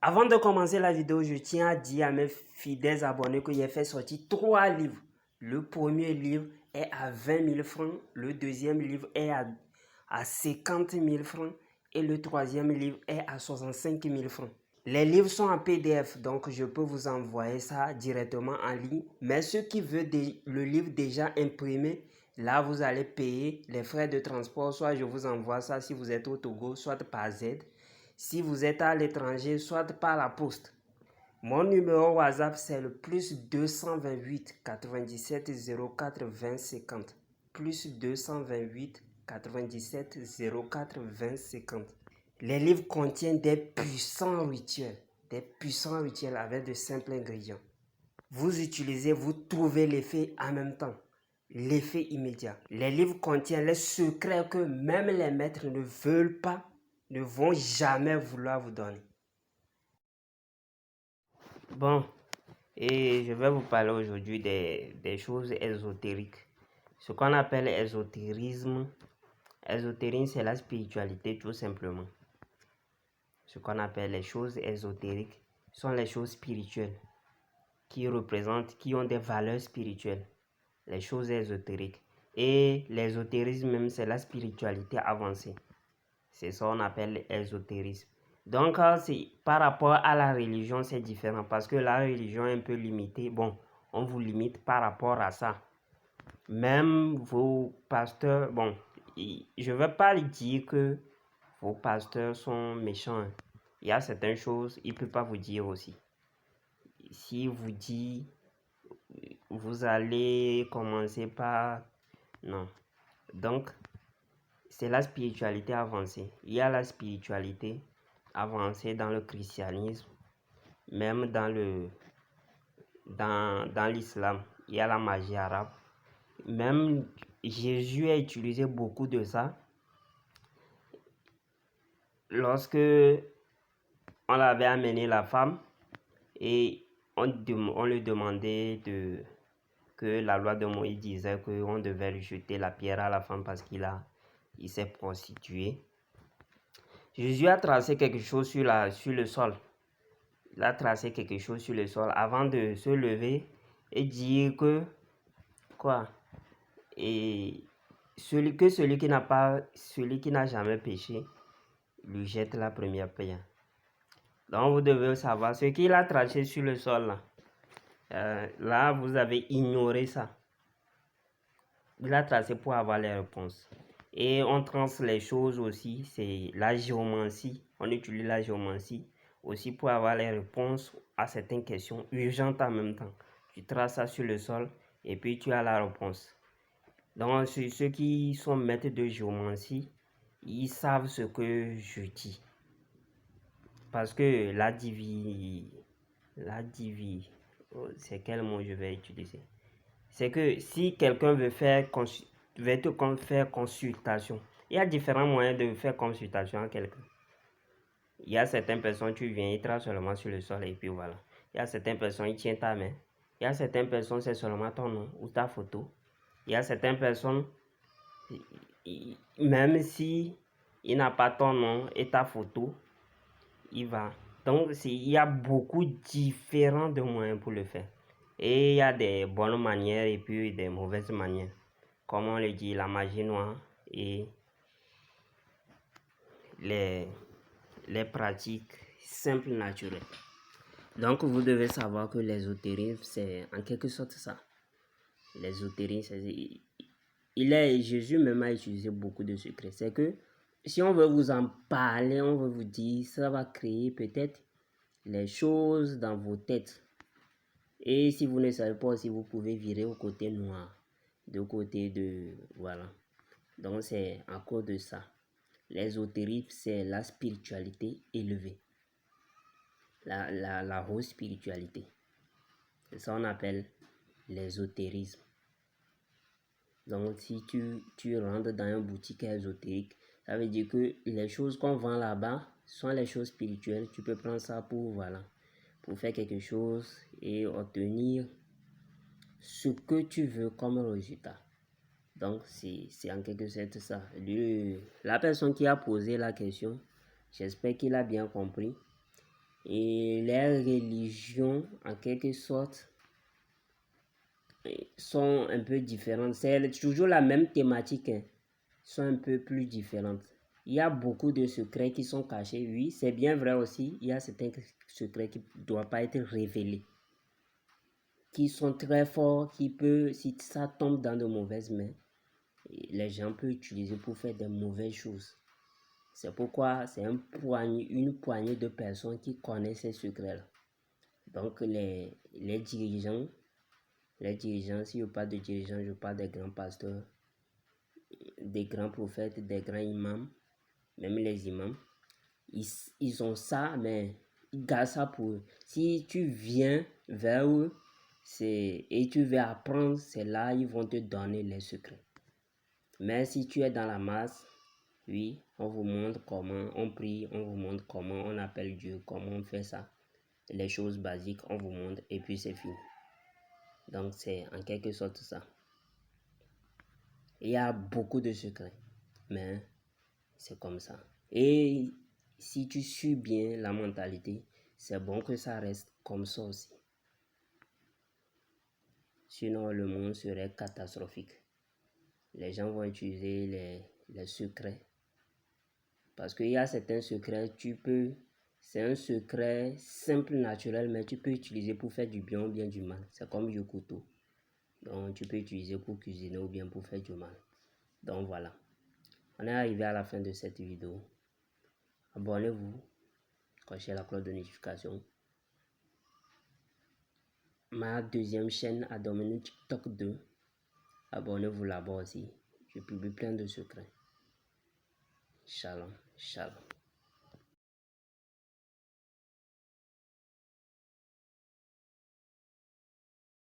Avant de commencer la vidéo, je tiens à dire à mes fidèles abonnés que j'ai fait sortir 3 livres. Le premier livre est à 20 000 francs, le deuxième livre est à 50 000 francs et le troisième livre est à 65 000 francs. Les livres sont en PDF, donc je peux vous envoyer ça directement en ligne. Mais ceux qui veulent le livre déjà imprimé, là vous allez payer les frais de transport. Soit je vous envoie ça si vous êtes au Togo, soit par Z. Si vous êtes à l'étranger, soit par la poste. Mon numéro WhatsApp, c'est le +228 97 04 20 50. +228 97 04 20 50. Les livres contiennent des puissants rituels avec de simples ingrédients. Vous utilisez, vous trouvez l'effet en même temps, l'effet immédiat. Les livres contiennent les secrets que même les maîtres ne veulent pas, ne vont jamais vouloir vous donner. Bon, et je vais vous parler aujourd'hui des choses ésotériques. Ce qu'on appelle ésotérisme. Ésotérisme, c'est la spiritualité tout simplement. Ce qu'on appelle les choses ésotériques sont les choses spirituelles qui ont des valeurs spirituelles. Les choses ésotériques. Et l'ésotérisme même, c'est la spiritualité avancée. C'est ça qu'on appelle l'ésotérisme. Donc, par rapport à la religion, c'est différent parce que la religion est un peu limitée. Bon, on vous limite par rapport à ça. Même vos pasteurs, bon, je ne vais pas dire que vos pasteurs sont méchants. Il y a certaines choses, il ne peut pas vous dire aussi. Si vous dit, vous allez commencer par... Non. Donc, c'est la spiritualité avancée. Il y a la spiritualité avancée dans le christianisme, même dans l'islam. Il y a la magie arabe. Même Jésus a utilisé beaucoup de ça. Lorsque on l'avait amené la femme et on lui demandait que la loi de Moïse disait qu'on devait lui jeter la pierre à la femme parce qu'il s'est prostitué. Jésus a tracé quelque chose sur le sol. Il a tracé quelque chose sur le sol avant de se lever et dire que quoi? Et celui qui n'a jamais péché lui jette la première pierre. Donc vous devez savoir ce qu'il a tracé sur le sol là. Là vous avez ignoré ça. Il a tracé pour avoir les réponses. Et on trace les choses aussi, c'est la géomancie. On utilise la géomancie aussi pour avoir les réponses à certaines questions urgentes en même temps. Tu traces ça sur le sol et puis tu as la réponse. Donc ceux qui sont maîtres de géomancie, ils savent ce que je dis. Parce que c'est quel mot je vais utiliser? C'est que si quelqu'un veut te faire consultation, il y a différents moyens de faire consultation à quelqu'un. Il y a certaines personnes, tu viens, ils traces seulement sur le sol et puis voilà. Il y a certaines personnes, ils tiennent ta main. Il y a certaines personnes, c'est seulement ton nom ou ta photo. Il y a certaines personnes, même si il n'a pas ton nom et ta photo, il va. Donc, il y a beaucoup différents de moyens pour le faire. Et il y a des bonnes manières et puis des mauvaises manières. Comme on le dit, la magie noire et les pratiques simples naturelles. Donc, vous devez savoir que l'ésotérisme, c'est en quelque sorte ça. L'ésotérisme, Jésus même a utilisé beaucoup de secrets. C'est que si on veut vous en parler, on veut vous dire, ça va créer peut-être les choses dans vos têtes. Et si vous ne savez pas aussi, vous pouvez virer au côté noir. De côté de... Voilà. Donc c'est à cause de ça. L'ésotérisme, c'est la spiritualité élevée. La haute spiritualité. C'est ça qu'on appelle l'ésotérisme. Donc si tu rentres dans une boutique ésotérique, ça veut dire que les choses qu'on vend là-bas sont les choses spirituelles. Tu peux prendre ça pour faire quelque chose et obtenir ce que tu veux comme résultat. Donc c'est en quelque sorte ça. La personne qui a posé la question, j'espère qu'il a bien compris. Et les religions, en quelque sorte, sont un peu différentes. C'est toujours la même thématique, hein, sont un peu plus différentes. Il y a beaucoup de secrets qui sont cachés, oui, c'est bien vrai aussi. Il y a certains secrets qui ne doivent pas être révélés, qui sont très forts, qui peut, si ça tombe dans de mauvaises mains, les gens peuvent utiliser pour faire de mauvaises choses. C'est pourquoi c'est une poignée de personnes qui connaissent ces secrets-là. Donc les dirigeants, si je parle de dirigeants, je parle des grands pasteurs, des grands prophètes, des grands imams, même les imams, ils ont ça, mais ils gardent ça pour eux. Si tu viens vers eux et tu veux apprendre, c'est là ils vont te donner les secrets. Mais si tu es dans la masse, oui, on vous montre comment on prie, on vous montre comment on appelle Dieu, comment on fait ça. Les choses basiques, on vous montre et puis c'est fini. Donc c'est en quelque sorte ça. Il y a beaucoup de secrets, mais c'est comme ça. Et si tu suis bien la mentalité, c'est bon que ça reste comme ça aussi. Sinon, le monde serait catastrophique. Les gens vont utiliser les secrets. Parce qu'il y a certains secrets, c'est un secret simple, naturel, mais tu peux utiliser pour faire du bien ou bien du mal. C'est comme le couteau. Donc, tu peux utiliser pour cuisiner ou bien pour faire du mal. Donc, voilà. On est arrivé à la fin de cette vidéo. Abonnez-vous. Cochez la cloche de notification. Ma deuxième chaîne a dominé TikTok 2. Abonnez-vous là-bas aussi. Je publie plein de secrets. Shalom, shalom.